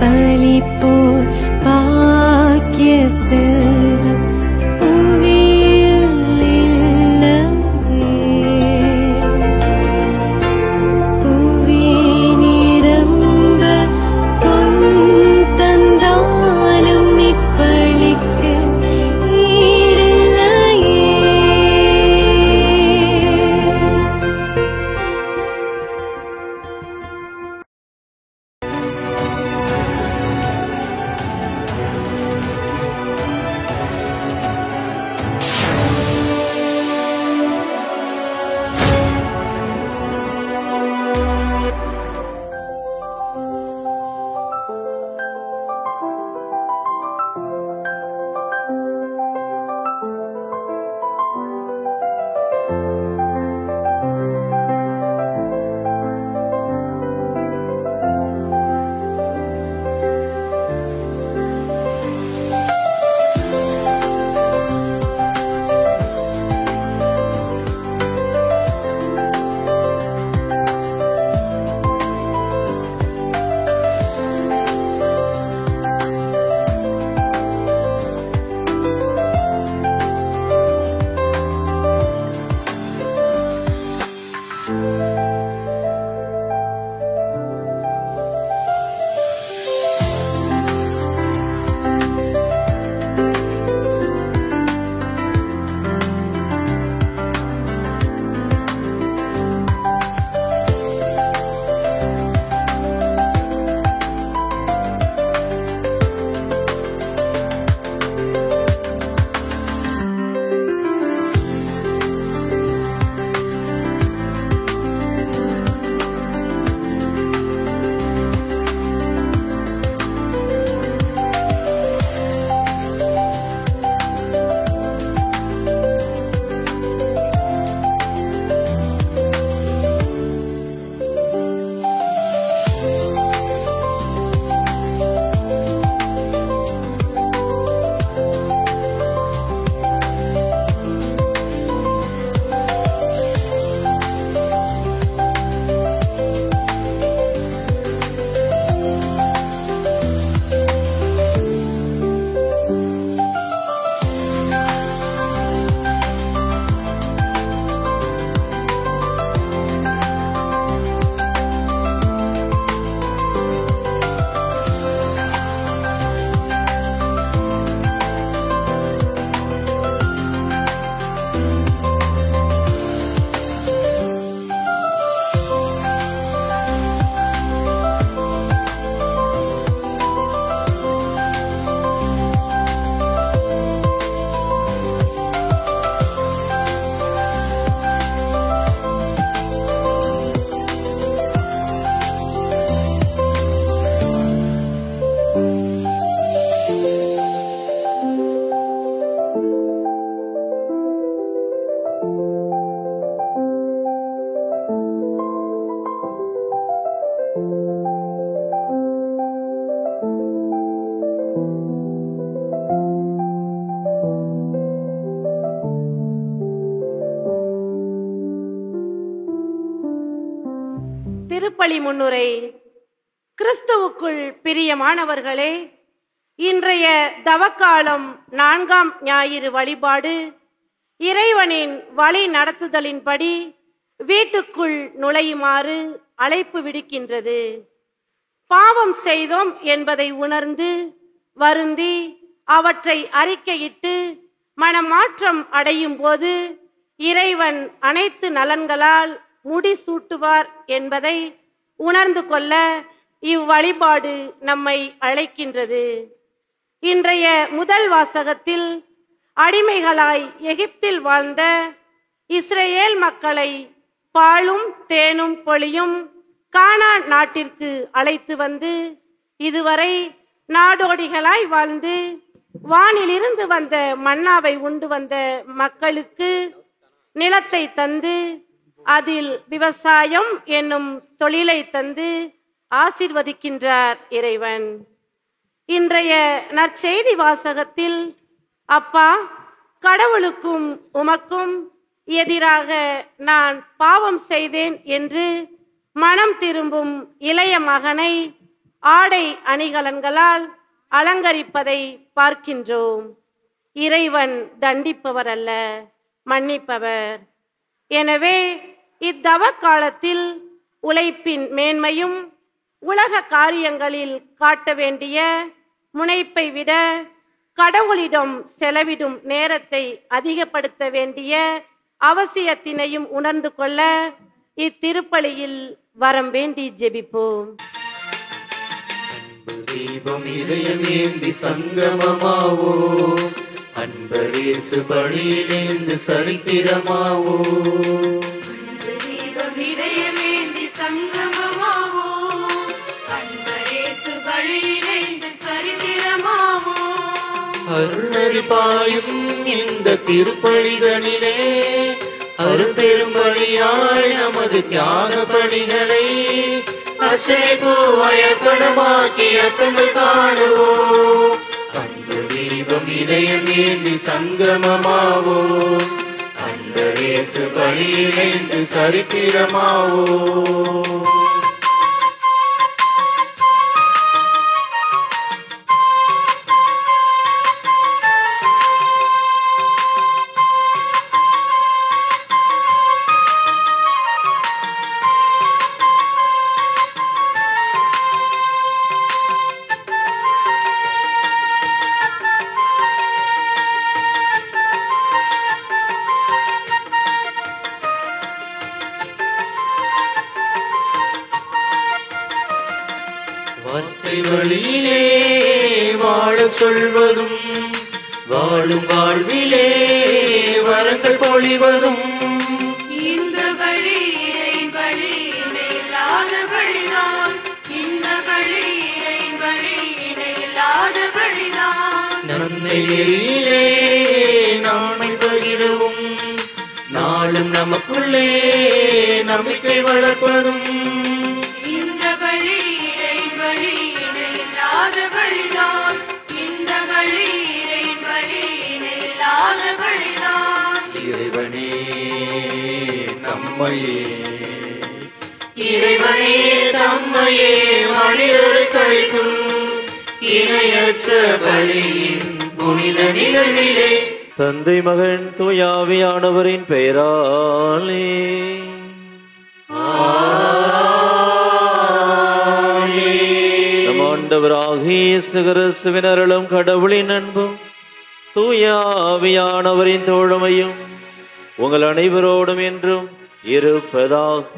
பலிப்போர் பாக்கிய செல்வம் புவியில் இல்லையே. புவி நிரம்ப பொன் தந்தாலும் இப்பளிக்கு ஈடில்லையே. திருப்பலி முன்னுரை. கிறிஸ்துவுக்குள் பிரியமானவர்களே, இன்றைய தவக்காலம் 4ஆம் ஞாயிறு வழிபாடு இறைவனின் வழி நடத்துதலின்படி வீட்டுக்குள் நுழையுமாறு அழைப்பு விடுக்கின்றது. பாவம் செய்தோம் என்பதை உணர்ந்து வருந்தி அவற்றை அறிக்கையிட்டு மனமாற்றம் அடையும் போது இறைவன் அனைத்து நலன்களால் முடிசூட்டுவார் என்பதை உணர்ந்து கொள்ள இவ்வழிபாடு நம்மை அழைக்கின்றது. இன்றைய முதல் வாசகத்தில் அடிமைகளாய் எகிப்தில் வாழ்ந்த இஸ்ரேல் மக்களை பாலும் தேனும் பொழியும் கானான் நாட்டிற்கு அழைத்து வந்து இதுவரை நாடோடிகளாய் வாழ்ந்து வானிலிருந்து வந்த மன்னாவை உண்டு வந்த மக்களுக்கு நிலத்தை தந்து அதில் விவசாயம் என்னும் தொழிலை தந்து ஆசீர்வதிக்கின்றார் இறைவன். இன்றைய நற்செய்தி வாசகத்தில் அப்பா, கடவுளுக்கும் உமக்கும் எதிராக நான் பாவம் செய்தேன் என்று மனம் திரும்பும் இளைய மகனை ஆடை அணிகலன்களால் அலங்கரிப்பதை பார்க்கின்றோம். இறைவன் தண்டிப்பவர் அல்ல, மன்னிப்பவர். எனவே இத்தவ காலத்தில் உழைப்பின் மேன்மையும் உலக காரியங்களில் காட்ட வேண்டிய முனைப்பை விட கடவுளிடம் செலவிடும் நேரத்தை அதிகப்படுத்த வேண்டிய அவசியத்தினையும் உணர்ந்து கொள்ள இத்திருப்பலியில் வரம் வேண்டி ஜெபிப்போம். தீபம் இதயமேந்தி சங்கமமாவோ, அன்பரேசு பழியிலேந்து சரித்திரமாவோ. தீபம் இதயமேந்தி சங்கமமாவோ, அன்பரேசு பழியிலேந்து சரித்திரமாவோ. அருணறி பாயும் இந்த திருப்பழிதனிலே அரும்பெரும் பழியாய் நமது தியாக பணிகளை அச்சனை பூவயப்படமாக்கி அக்கங்கள் காணுவோம். அன்பு தீபம் இதயமேந்தி சங்கமமாவோ, அன்பரேசு பழியிலேந்து சரித்திரமாவோ. வார்த்தை வழியிலே வாழச் சொல்வதும், வாழும் வாழ்விலே வரங்கள் பொழிவதும். இந்த வழி இறைன் வழி, இணையில்லாத வழிதான். இந்த வழி இறைன் வழி, இணையில்லாத வழிதான். நன்மையிலே நாமை பகிரவும், நாளும் நமக்குள்ளே நம்பிக்கை வளர்ப்பதும். இந்த வழி இறைன் வழி, இணையில்லாத வழிதான். இந்த வழி இறைன் வழி, இணையில்லாத வழிதான். இறைவனே நம்மையே, இறைவனே நம்மையே மனிதரை கழிக்கும் இணையற்ற பலியின் புனித நிகழ்விலே தந்தை மகன் தூயாவியானவரின் பெயராலே நம் ஆண்டவராகிய இயேசு கிறிஸ்துவின் அருளும் கடவுளின் அன்பும் தூயாவியானவரின் தோழமையும் உங்கள் அனைவரோடும் என்றும் இருப்பதாக.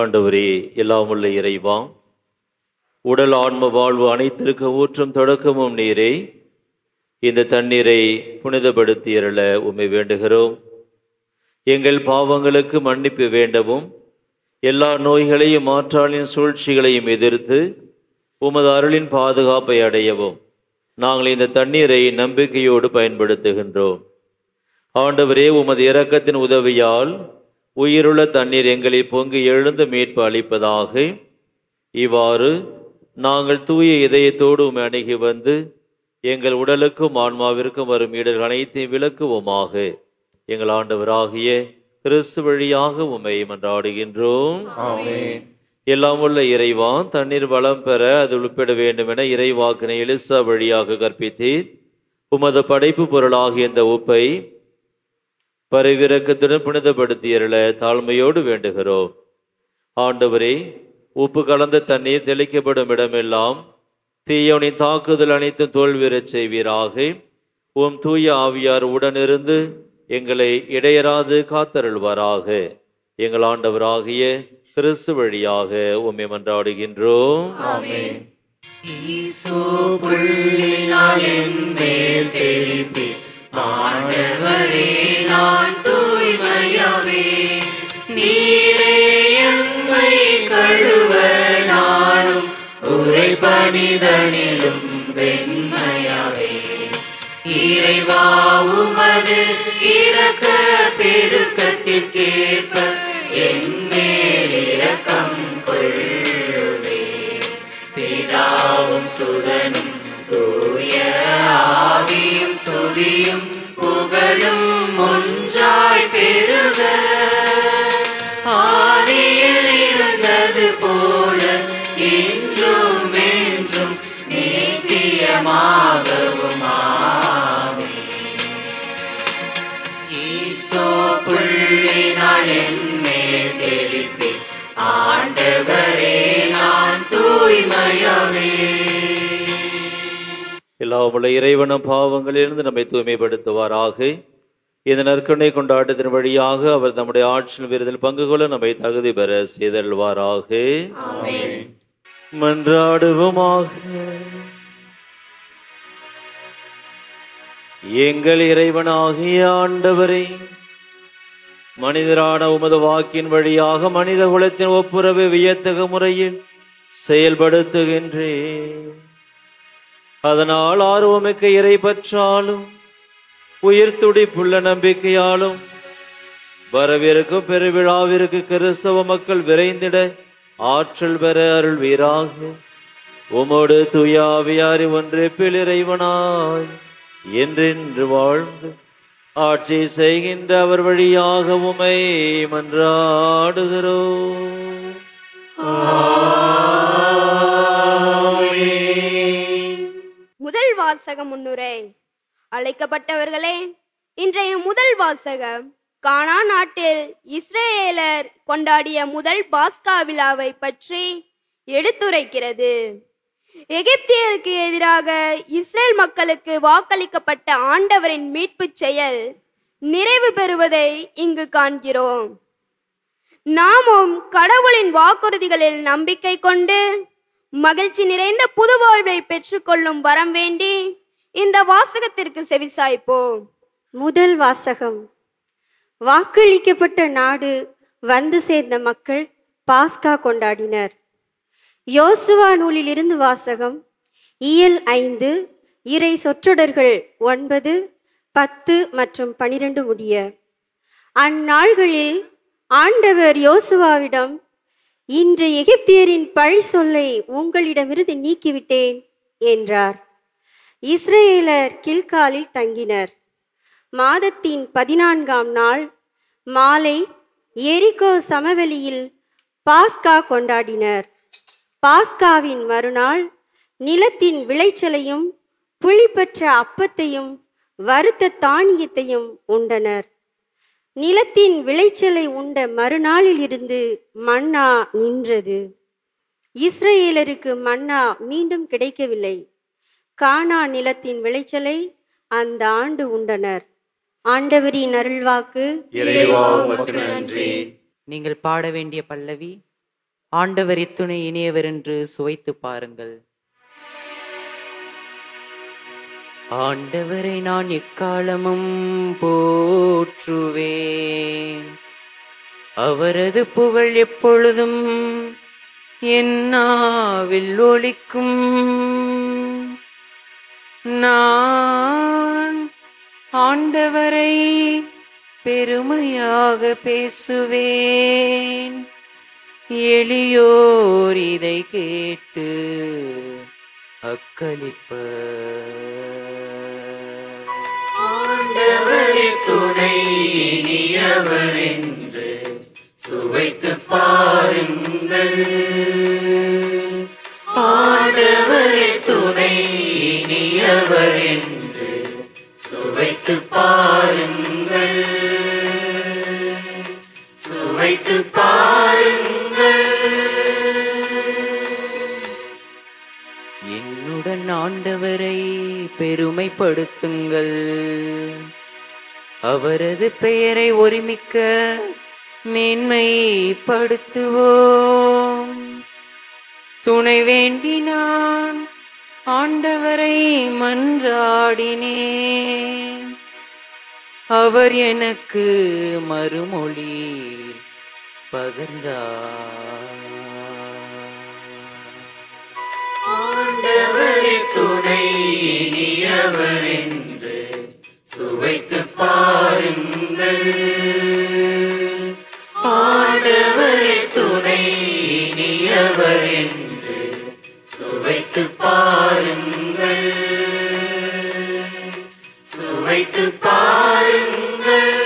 ஆண்டவரே, எல்லாம் உள்ள இறைவா, உடல் ஆன்ம வாழ்வு அனைத்திற்கு ஊற்றும் தொடக்கமும் நீரே. இந்த தண்ணீரை புனிதப்படுத்தியருள உம்மை வேண்டுகிறோம். எங்கள் பாவங்களுக்கு மன்னிப்பு வேண்டவும், எல்லா நோய்களையும் ஆற்றாலின் சூழ்ச்சிகளையும் எதிர்த்து உமது அருளின் பாதுகாப்பை அடையவும் நாங்கள் இந்த தண்ணீரை நம்பிக்கையோடு பயன்படுத்துகின்றோம். ஆண்டவரே, உமது இரக்கத்தின் உதவியால் உயிருள்ள தண்ணீர் எங்களை பொங்கி எழுந்து மீட்பு அளிப்பதாக. இவ்வாறு நாங்கள் தூய இதயத்தோடு உம்மை அணுகி வந்து எங்கள் உடலுக்கும் ஆன்மாவிற்கும் வரும் இடர்கள் அனைத்தையும் விலக்குவோமாக. எங்கள் ஆண்டவராகிய கிறிஸ்து வழியாக உம்மை மன்றாடுகின்றோம். ஆமென். எல்லாம் உள்ள இறைவா, தண்ணீர் வளம் பெற அது உள்பட வேண்டும் என இறைவாக்கினை எலிசா வழியாக கற்பித்தீர். உமது படைப்பு பொருளாகிய இந்த உப்பை பரிவிரக்கத்துடன் புனிதப்படுத்தியருள தாழ்மையோடு வேண்டுகிறோம். ஆண்டவரே, உப்பு கலந்த தண்ணீர் தெளிக்கப்படும் இடமெல்லாம் தீயோனின் தாக்குதல் அனைத்தும் தோல்வியறச் செய்வீராக. உம் தூய ஆவியார் உடனிருந்து எங்களை இடையராது காத்தருள்வாராக. எங்கள் ஆண்டவராகிய கிறிஸ்து வழியாக உம்மை மன்றாடுகின்றோம். ஆமென். ஈசோ புள்ளினால் என் மேல் தெளிப்பி, ஆண்டவரே நான் தூய்மையாவே. நீரே எம்மை கழுவ நானும் உரை பணிதனிலும் வெண்மையாவே. இறைவா, உமது இரக்க பெருக்கத்திற்கேற்ப என் மேல் இரக்கம் கொள்ளுவே. பிதாவும் சுதனும் தூய ஆவியும் துதியும் புகழும் பெருக ஆதியில் இருந்தது போல என்றும் என்றும் நித்தியமாகவும் ஆமென். ஈசோ புள்ளினால் என் மேல் தெளிப்பேன் ஆண்டவரே நான் தூய்மையாவே. எல்லாமுள்ள இறைவனும் பாவங்களிலிருந்து நம்மை தூய்மைப்படுத்துவாராக. இந்த நற்கருணை கொண்டாட்டத்தின் வழியாக அவர் நம்முடைய ஆட்சியில் விருதில் பங்கு கொள்ள நம்மை தகுதி பெற செய்தல்வாராக. மன்றாடுவோமாக. எங்கள் இறைவனாகிய ஆண்டவரே, மனிதரான உமது வாக்கின் வழியாக மனித குலத்தின் ஒப்புரவை வியத்தகு முறையில் செயல்படுத்துகின்றேன். அதனால் ஆர்வமிக்க இறை பற்றாலும் உயிர் துடிப்புள்ள நம்பிக்கையாலும் வரவிருக்கும் பெருவிழாவிற்கு கிறிஸ்தவ மக்கள் விரைந்திட ஆற்றல் பெற அருள்வீராக. உமோடு தூயாவியாரி ஒன்றிப்பில் இறைவனாய் என்றென்று வாழ்ந்து ஆட்சி செய்கின்ற அவர் வழியாக உமை மன்றாடுகிறோம். முதல் வாசக முன்னுரை. அழைக்கப்பட்டவர்களே, இன்றைய முதல் வாசகம் கானா நாட்டில் இஸ்ரேலர் கொண்டாடிய முதல் பாஸ்கா விழாவை பற்றி எடுத்துரைக்கிறது. எகிப்தியருக்கு எதிராக இஸ்ரேல் மக்களுக்கு வாக்களிக்கப்பட்ட ஆண்டவரின் மீட்பு செயல் நிறைவு பெறுவதை இங்கு காண்கிறோம். நாமும் கடவுளின் வாக்குறுதிகளில் நம்பிக்கை கொண்டு மகிழ்ச்சி நிறைந்த புது வாழ்வை பெற்றுக்கொள்ளும் வரம் வேண்டி இந்த வாசகத்திற்கு செவிசாய்ப்போம். முதல் வாசகம். வாக்களிக்கப்பட்ட நாடு வந்து சேர்ந்த மக்கள் பாஸ்கா கொண்டாடினர். யோசுவா நூலில் இருந்து வாசகம். இயல் 5 இறை சொற்றொடர்கள் 9, 10 மற்றும் 12 முடிய. அந்நாள்களில் ஆண்டவர் யோசுவாவிடம், இன்று எகிப்தியரின் பழி சொல்லை உங்களிடமிருந்து நீக்கிவிட்டேன் என்றார். இஸ்ரேலர் கில்காலில் தங்கினர். மாதத்தின் 14ஆம் நாள் மாலை எரிகோ சமவெளியில் பாஸ்கா கொண்டாடினர். பாஸ்காவின் மறுநாள் நிலத்தின் விளைச்சலையும் புளிப்பற்ற அப்பத்தையும் வறுத்த தானியத்தையும் உண்டனர். நிலத்தின் விளைச்சலை உண்ட மறுநாளில் இருந்து மன்னா நின்றது. இஸ்ரேலருக்கு மன்னா மீண்டும் கிடைக்கவில்லை. கானா நிலத்தின் விளைச்சலை அந்த ஆண்டு உண்டனர். ஆண்டவரின் அருள்வாக்கு. நீங்கள் பாட வேண்டிய பல்லவி, ஆண்டவர் இத்துணை இனியவர் என்று சுவைத்து பாருங்கள். ஆண்டவரை நான் எக்காலமும் போற்றுவேன், அவரது புகழ் எப்பொழுதும் என் நாவில் ஒலிக்கும். நான் ஆண்டவரை பெருமையாக பேசுவேன், எளியோர் இதை கேட்டு அக்களிப்பர். ஆண்டவரே துணை இனியவர் என்று சுவைத்து பாருங்கள். ஆண்டவரே துணை இனியவர் என்று சுவைத்து பாருங்கள். சுவைத்து பாருங்கள். என்னுடன் ஆண்டவரை பெருமைப்படுத்துங்கள், அவரது பெயரை ஒருமிக்க மேன்மைப்படுத்துவோம். துணை வேண்டி நான் ஆண்டவரை மன்றாடினேன், அவர் எனக்கு மறுமொழி பகிர்ந்தார். ஆண்டவரே துணை இனியவர் என்று சுவைத்து பாருங்கள். ஆண்டவரே துணை இனியவர் என்று சுவைத்து பாருங்கள். சுவைத்து பாருங்கள்.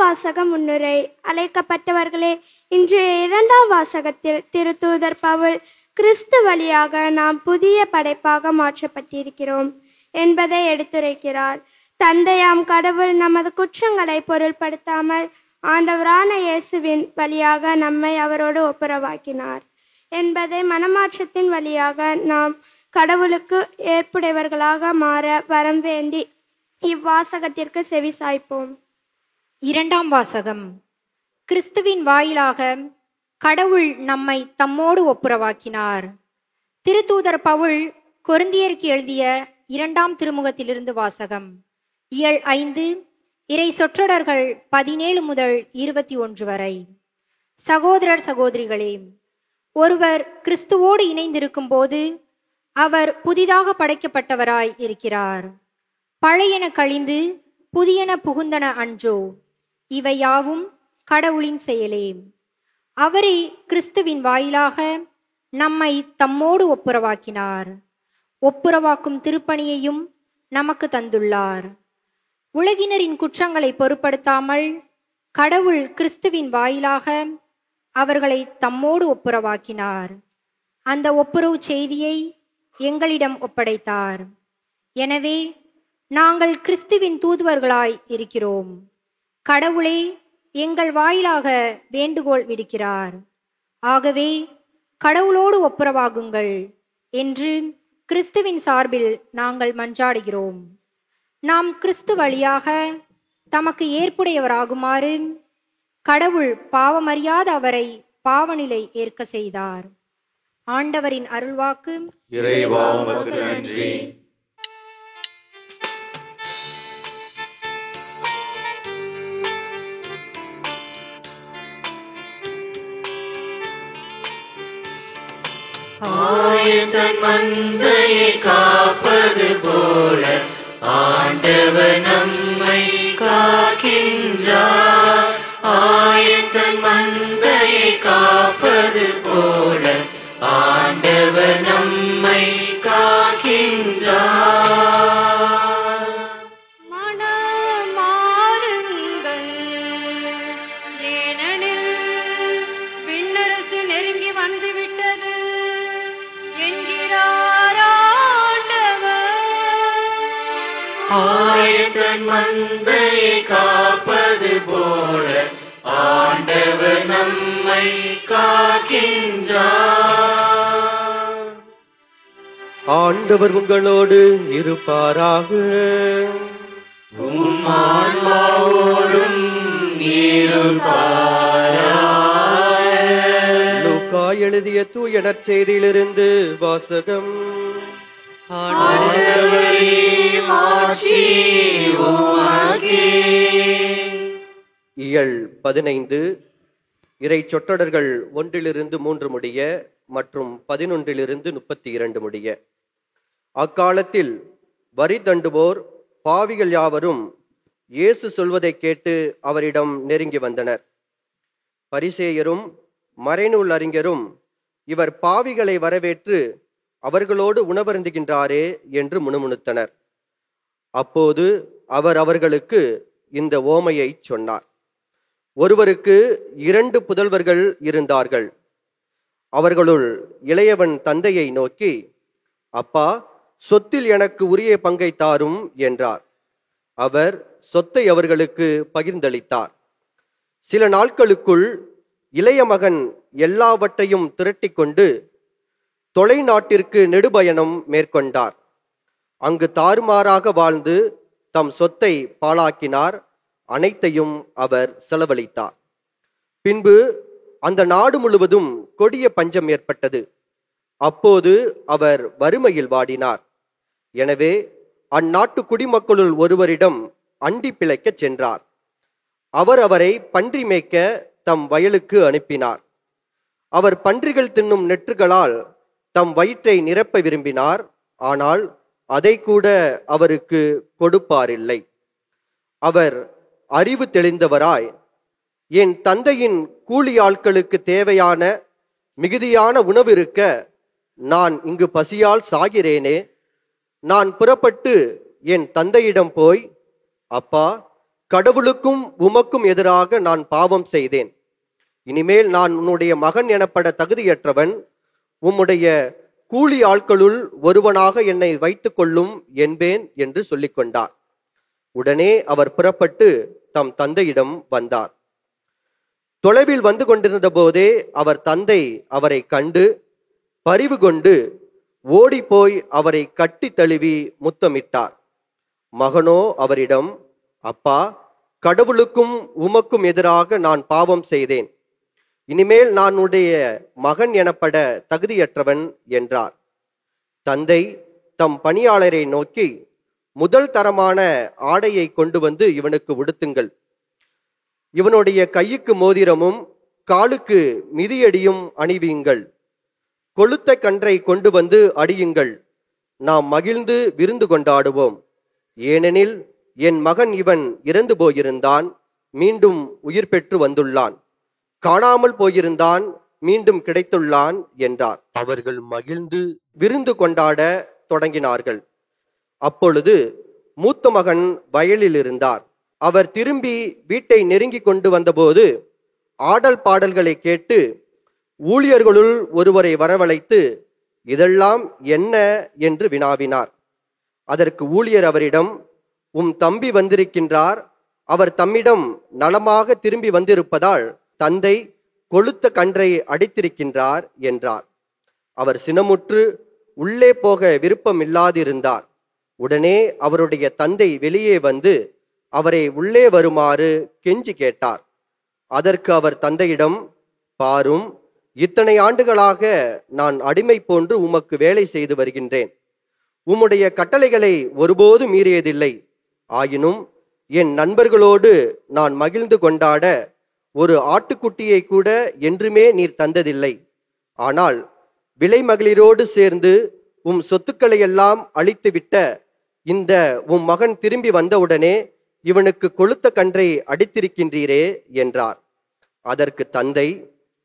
வாசகம் முன்னுரை. அழைக்கப்பட்டவர்களே, இன்று இரண்டாம் வாசகத்தில் திருத்தூதர் பவுல் கிறிஸ்து வழியாக நாம் புதிய படைப்பாக மாற்றப்பட்டிருக்கிறோம் என்பதை எடுத்துரைக்கிறார். தந்தையாம் கடவுள் நமது குற்றங்களை பொருள்படுத்தாமல் ஆண்டவரான இயேசுவின் வழியாக நம்மை அவரோடு ஒப்புரவாக்கினார் என்பதை மனமாற்றத்தின் வழியாக நாம் கடவுளுக்கு ஏற்புடையவர்களாக மாற வரம் வேண்டி இவ்வாசகத்திற்கு செவி சாய்ப்போம். இரண்டாம் வாசகம். கிறிஸ்துவின் வாயிலாக கடவுள் நம்மை தம்மோடு ஒப்புரவாக்கினார். திருத்தூதர் பவுல் கொரிந்தியருக்கு எழுதிய இரண்டாம் திருமுகத்திலிருந்து வாசகம். இயல் 5, இறை சொற்றொடர்கள் 17 முதல் 21 வரை. சகோதரர் சகோதரிகளே, ஒருவர் கிறிஸ்துவோடு இணைந்திருக்கும் போது அவர் புதிதாக படைக்கப்பட்டவராய் இருக்கிறார். பழையன கழிந்து புதியன புகுந்தன அன்றோ? இவை யாவும் கடவுளின் செயலே. அவரே கிறிஸ்துவின் வாயிலாக நம்மை தம்மோடு ஒப்புரவாக்கினார். ஒப்புரவாக்கும் திருப்பணியையும் நமக்கு தந்துள்ளார். உலகினரின் குற்றங்களை பொருட்படுத்தாமல் கடவுள் கிறிஸ்துவின் வாயிலாக அவர்களை தம்மோடு ஒப்புரவாக்கினார். அந்த ஒப்புரவு செய்தியை எங்களிடம் ஒப்படைத்தார். எனவே நாங்கள் கிறிஸ்துவின் தூதுவர்களாய் இருக்கிறோம். கடவுளே எங்கள் வாயிலாக வேண்டுகோள் விடுக்கிறார். ஆகவே கடவுளோடு ஒப்புரவாகுங்கள் என்று கிறிஸ்துவின் சார்பில் நாங்கள் மன்றாடுகிறோம். நாம் கிறிஸ்து வழியாக தமக்கு ஏற்புடையவராகுமாறு கடவுள் பாவமறியாத அவரை பாவநிலை ஏற்க செய்தார். ஆண்டவரின் அருள்வாக்கு. இறைவா உமக்கு நன்றி. ஆயத்தன் மந்தையை காப்பது போல ஆண்டவர் நம்மை காக்கின்றார். ஆயத்தன் மந்தையை காப்பது போல ஆண்டவர் நம்மை காக்கின்றார். மனமாறுங்கள், ஏனெனில் விண்ணரசு நெருங்கி வந்துவிட்டது என்கிறார் ஆண்டவர். ஆயத்தன் மந்தையை காப்பது போல ஆண்டவர் நம்மை காக்கின்றார். ஆண்டவர் உங்களோடு இருப்பாராக. உம் ஆன்மாவோடும் இருப்பாராக. லூக்கா எழுதிய தூய நற்செய்தியிலிருந்து வாசகம். ஆண்டவரே மாட்சி உமக்கே. இயல் 15, இறை சொற்றொடர்கள் 1-3 முடிய மற்றும் 11-32 முடிய. அக்காலத்தில் வரி தண்டுவோர் பாவிகள் யாவரும் இயேசு சொல்வதை கேட்டு அவரிடம் நெருங்கி வந்தனர். பரிசேயரும் மறைநூல் அறிஞரும் இவர் பாவிகளை வரவேற்று அவர்களோடு உணவருந்துகின்றாரே என்று முணுமுணுத்தனர். அப்போது அவர் அவர்களுக்கு இந்த ஓமையை சொன்னார். ஒருவருக்கு 2 புதல்வர்கள் இருந்தார்கள். அவர்களுள் இளையவன் தந்தையை நோக்கி, அப்பா, சொத்தில் எனக்கு உரிய பங்கை தாரும் என்றார். அவர் சொத்தை அவர்களுக்கு பகிர்ந்தளித்தார். சில நாட்களுக்குள் இளைய மகன் எல்லாவற்றையும் திரட்டி கொண்டு தொலைநாட்டிற்கு நெடுபயணம் மேற்கொண்டார். அங்கு தாறுமாறாக வாழ்ந்து தம் சொத்தை பாழாக்கினார். அனைத்தையும் அவர் செலவழித்தார். பின்பு அந்த நாடு முழுவதும் கொடிய பஞ்சம் ஏற்பட்டது. அப்போது அவர் வறுமையில் வாடினார். எனவே அந்நாட்டு குடிமக்களுள் ஒருவரிடம் அண்டி பிழைக்கச் சென்றார். அவர் அவரை பன்றி மேய்க்க தம் வயலுக்கு அனுப்பினார். அவர் பன்றிகள் தின்னும் நெற்றுகளால் தம் வயிற்றை நிரப்ப விரும்பினார். ஆனால் அதை கூட அவருக்கு கொடுப்பாரில்லை. அவர் அறிவு தெளிந்தவராய், என் தந்தையின் கூலி ஆட்களுக்கு தேவையான மிகுதியான உணவு இருக்க நான் இங்கு பசியால் சாகிறேனே. நான் புறப்பட்டு என் தந்தையிடம் போய், அப்பா, கடவுளுக்கும் உமக்கும் எதிராக நான் பாவம் செய்தேன். இனிமேல் நான் உன்னுடைய மகன் எனப்பட தகுதியற்றவன். உம்முடைய கூலி ஆட்களுள் ஒருவனாக என்னை வைத்துக் கொள்ளும் என்பேன் என்று சொல்லிக் கொண்டார். உடனே அவர் புறப்பட்டு தம் தந்தையிடம் வந்தார். தொலைவில் வந்து கொண்டிருந்த போதே அவர் தந்தை அவரை கண்டு பரிவு கொண்டு ஓடிப்போய் அவரை கட்டி தழுவி முத்தமிட்டார். மகனோ அவரிடம், அப்பா, கடவுளுக்கும் உமக்கும் எதிராக நான் பாவம் செய்தேன். இனிமேல் நான் உன்னுடைய மகன் எனப்பட தகுதியற்றவன் என்றார். தந்தை தம் பணியாளரை நோக்கி, முதல் தரமான ஆடையை கொண்டு வந்து இவனுக்கு உடுத்துங்கள். இவனுடைய கையுக்கு மோதிரமும் காலுக்கு மிதியடியும் அணிவியுங்கள். கொழுத்த கன்றை கொண்டு வந்து அடியுங்கள். நாம் மகிழ்ந்து விருந்து கொண்டாடுவோம். ஏனெனில் என் மகன் இவன் இறந்து போயிருந்தான், மீண்டும் உயிர் பெற்று வந்துள்ளான். காணாமல் போயிருந்தான், மீண்டும் கிடைத்துள்ளான் என்றார். அவர்கள் மகிழ்ந்து விருந்து கொண்டாட தொடங்கினார்கள். அப்பொழுது மூத்த மகன் வயலில் இருந்தார். அவர் திரும்பி வீட்டை நெருங்கி கொண்டு வந்தபோது ஆடல் பாடல்களை கேட்டு ஊழியர்களுள் ஒருவரை வரவழைத்து, இதெல்லாம் என்ன என்று வினாவினார். அதற்கு ஊழியர் அவரிடம், உம் தம்பி வந்திருக்கின்றார். அவர் தம்மிடம் நலமாக திரும்பி வந்திருப்பதால் தந்தை கொழுத்த கன்றை அடித்திருக்கின்றார் என்றார். அவர் சினமுற்று உள்ளே போக விருப்பமில்லாதிருந்தார். உடனே அவருடைய தந்தை வெளியே வந்து அவரை உள்ளே வருமாறு கெஞ்சி கேட்டார். அதற்கு அவர் தந்தையிடம், பாரும், இத்தனை ஆண்டுகளாக நான் அடிமை போன்று உமக்கு வேலை செய்து வருகின்றேன். உம்முடைய கட்டளைகளை ஒருபோது மீறியதில்லை. ஆயினும் என் நண்பர்களோடு நான் மகிழ்ந்து கொண்டாட ஒரு ஆட்டுக்குட்டியை கூட என்றுமே நீர் தந்ததில்லை. ஆனால் விலை மகளிரோடு சேர்ந்து உம் சொத்துக்களை எல்லாம் அழித்துவிட்ட இந்த உம் மகன் திரும்பி வந்தவுடனே இவனுக்கு கொழுத்த கன்றை அடித்திருக்கின்றீரே என்றார். அதற்கு தந்தை,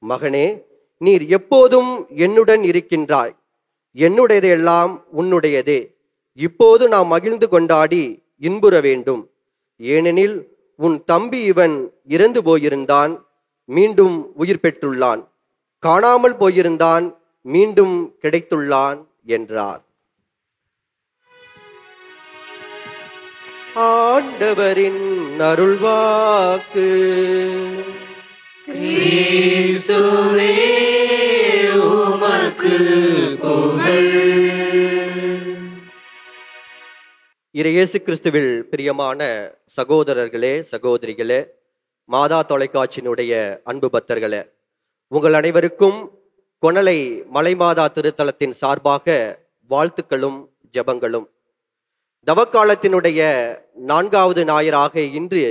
மகனே, நீர் எப்போதும் என்னுடன் இருக்கின்றாய். என்னுடையதெல்லாம் உன்னுடையதே. இப்போது நாம் மகிழ்ந்து கொண்டாடி இன்புற வேண்டும். ஏனெனில் உன் தம்பி இவன் இறந்து போயிருந்தான், மீண்டும் உயிர் பெற்றுள்ளான். காணாமல் போயிருந்தான், மீண்டும் கிடைத்துள்ளான் என்றார். ஆண்டவரின் அருள்வாக்கு. கிறிஸ்துவே உமக்கு புகழ். இயேசு கிறிஸ்துவில் பிரியமான சகோதரர்களே, சகோதரிகளே, மாதா தொலைக்காட்சியினுடைய அன்பு பக்தர்களே, உங்கள் அனைவருக்கும் கொணலை மலைமாதா திருத்தலத்தின் சார்பாக வாழ்த்துக்களும் ஜெபங்களும். தவக்காலத்தினுடைய 4வது ஞாயிறாக இன்று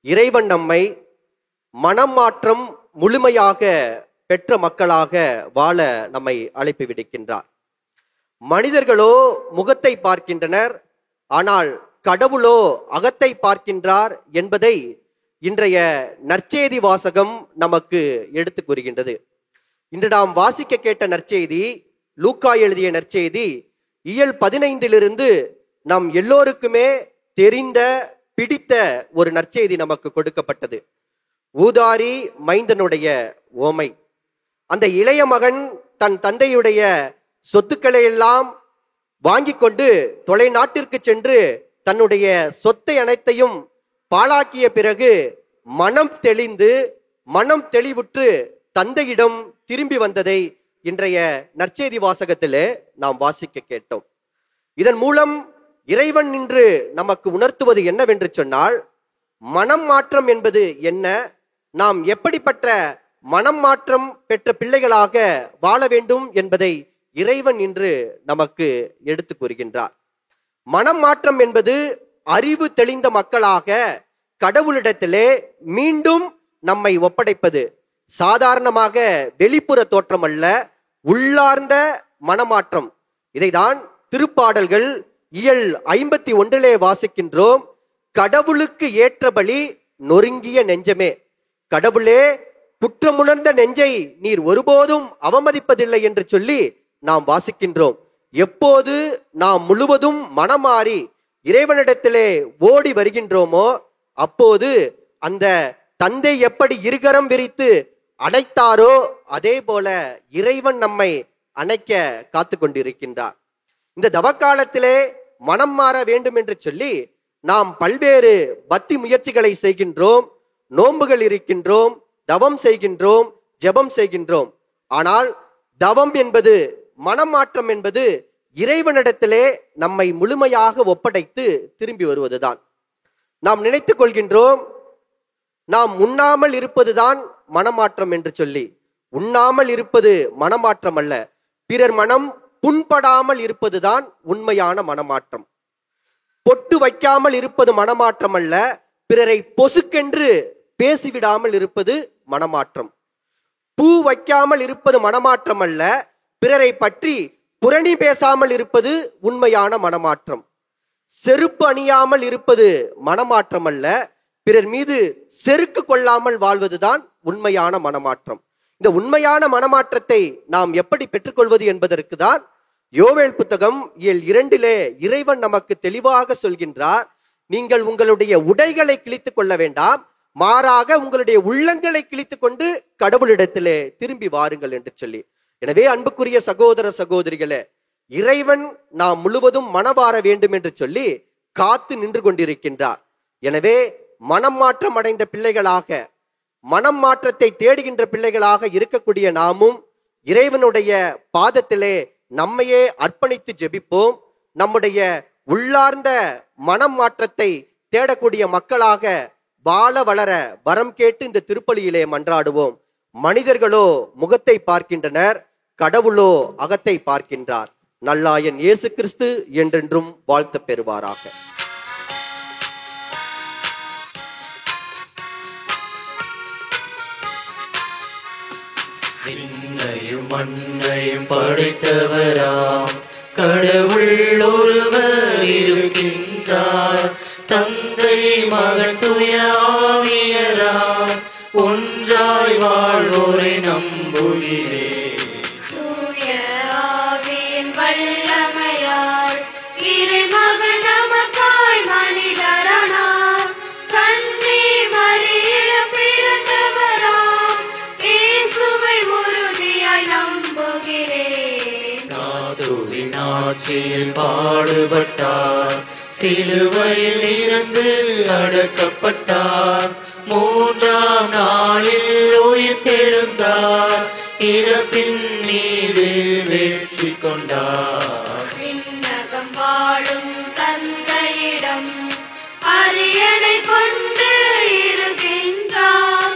இறைவன் நம்மை மனம் மாற்றம் முழுமையாக பெற்ற மக்களாக வாழ நம்மை அழைப்பு விடுக்கின்றார். மனிதர்களோ முகத்தை பார்க்கின்றனர், ஆனால் கடவுளோ அகத்தை பார்க்கின்றார் என்பதை இன்றைய நற்செய்தி வாசகம் நமக்கு எடுத்து கூறுகின்றது. இன்று நாம் வாசிக்க கேட்ட நற்செய்தி, லூக்கா எழுதிய நற்செய்தி, இயல் 15 நம் எல்லோருக்குமே தெரிந்த பிடித்த ஒரு நற்செய்தி நமக்கு கொடுக்கப்பட்டது. ஊதாரி மைந்தனுடைய ஓமை. அந்த இளைய மகன் தன் தந்தையுடைய சொத்துக்களை எல்லாம் வாங்கி கொண்டு தொலைநாட்டிற்கு சென்று தன்னுடைய சொத்தை அனைத்தையும் பாழாக்கிய பிறகு மனம் தெளிவுற்று தந்தையிடம் திரும்பி வந்ததை இன்றைய நற்செய்தி வாசகத்திலே நாம் வாசிக்க கேட்டோம். இதன் மூலம் இறைவன் இன்று நமக்கு உணர்த்துவது என்னவென்று சொன்னால், மனம் மாற்றம் என்பது என்ன, நாம் எப்படிப்பட்ட மனம் மாற்றம் பெற்ற பிள்ளைகளாக வாழ வேண்டும் என்பதை இறைவன் இன்று நமக்கு எடுத்து கூறுகின்றார். மனம் மாற்றம் என்பது அறிவு தெளிந்த மக்களாக கடவுளிடத்திலே மீண்டும் நம்மை ஒப்படைப்பது. சாதாரணமாக வெளிப்புற தோற்றம் அல்ல, உள்ளார்ந்த மனமாற்றம். இதைதான் திருப்பாடல்கள் இயல் 51 வாசிக்கின்றோம். கடவுளுக்கு ஏற்றபடி நொறுங்கிய நெஞ்சமே. கடவுளே, குற்றமுணர்ந்த நெஞ்சை நீர் ஒருபோதும் அவமதிப்பதில்லை என்று சொல்லி நாம் வாசிக்கின்றோம். எப்போது நாம் முழுவதும் மனமாறி இறைவனிடத்திலே ஓடி வருகின்றோமோ அப்போது அந்த தந்தை எப்படி இருகரம் விரித்து அணைத்தாரோ அதே போல இறைவன் நம்மை அணைக்க காத்து கொண்டிருக்கின்றார். இந்த தவக்காலத்திலே மனம் மாற வேண்டும் என்று சொல்லி நாம் பல்வேறு பக்தி முயற்சிகளை செய்கின்றோம், நோன்புகள் இருக்கின்றோம், தவம் செய்கின்றோம், ஜெபம் செய்கின்றோம். ஆனால் தவம் என்பது, மனமாற்றம் என்பது இறைவனிடத்திலே நம்மை முழுமையாக ஒப்படைத்து திரும்பி வருவதுதான். நாம் நினைத்துக் கொள்கின்றோம் நாம் உண்ணாமல் இருப்பதுதான் மனமாற்றம் என்று சொல்லி. உண்ணாமல் இருப்பது மனமாற்றம் அல்ல, பிறர் மனம் புண்படாமல் இருப்பதுதான் உண்மையான மனமாற்றம். பொட்டு வைக்காமல் இருப்பது மனமாற்றம் அல்ல, பிறரை பொசுக்கென்று பேசிவிடாமல் இருப்பது மனமாற்றம். பூ வைக்காமல் இருப்பது மனமாற்றம் அல்ல, பிறரை பற்றி புரணி பேசாமல் இருப்பது உண்மையான மனமாற்றம். செருப்பு அணியாமல் இருப்பது மனமாற்றம் அல்ல, பிறர் மீது செருக்கு கொள்ளாமல் வாழ்வதுதான் உண்மையான மனமாற்றம். இந்த உண்மையான மனமாற்றத்தை நாம் எப்படி பெற்றுக்கொள்வது என்பதற்கு தான் யோவேல் புத்தகம் இயல் 2 இறைவன் நமக்கு தெளிவாக சொல்கின்றார். நீங்கள் உங்களுடைய உடைகளை கிழித்துக் கொள்ள வேண்டாம், மாறாக உங்களுடைய உள்ளங்களை கிழித்துக் கொண்டு கடவுளிடத்திலே திரும்பி வாருங்கள் என்று சொல்லி. எனவே அன்புக்குரிய சகோதர சகோதரிகளே, இறைவன் நாம் முழுவதும் மனவார வேண்டும் என்று சொல்லி காத்து நின்று கொண்டிருக்கின்றார். எனவே மனம் மாற்றம் அடைந்த பிள்ளைகளாக, மனம் மாற்றத்தை தேடுகின்ற பிள்ளைகளாக இருக்கக்கூடிய நாமும் இறைவனுடைய பாதத்திலே நம்மையே அர்ப்பணித்து ஜெபிப்போம். நம்முடைய உள்ளார்ந்த மனம் மாற்றத்தை தேடக்கூடிய மக்களாக வாழ வளர வரம் கேட்டு இந்த திருப்பலியிலே மன்றாடுவோம். மனிதர்களோ முகத்தை பார்க்கின்றனர், கடவுளோ அகத்தை பார்க்கின்றார். நல்லாயன் இயேசு கிறிஸ்து என்றென்றும் வாழ்த்து பெறுவாராக. விண்ணையும் மண்ணையும் படைத்தவராம் கடவுள் ஒருவர் இருக்கின்றார். தந்தை மகன் தூய ஆவியராம் ஒன்றாய் வாழ்வோரை நம்புகிறேன். தூய ஆவியின் வல்லமையால் இறைமகன் நமக்காய் மனிதரானார். கன்னி மரியிடம் பிறந்தவராம் இயேசுவை உறுதியாய் நம்புகிறேன். நாதுவின் ஆட்சியில் பாடுபட்டார், சிலுவையில் இருந்து அடக்கப்பட்டார். 3ஆம் நாளில் உயிர்த்தெழுந்தார், இறப்பின் மீது வெற்றி கொண்டார். விண்ணகம் வாழும் தந்தையிடம் அரியணை கொண்டு இருக்கின்றார்.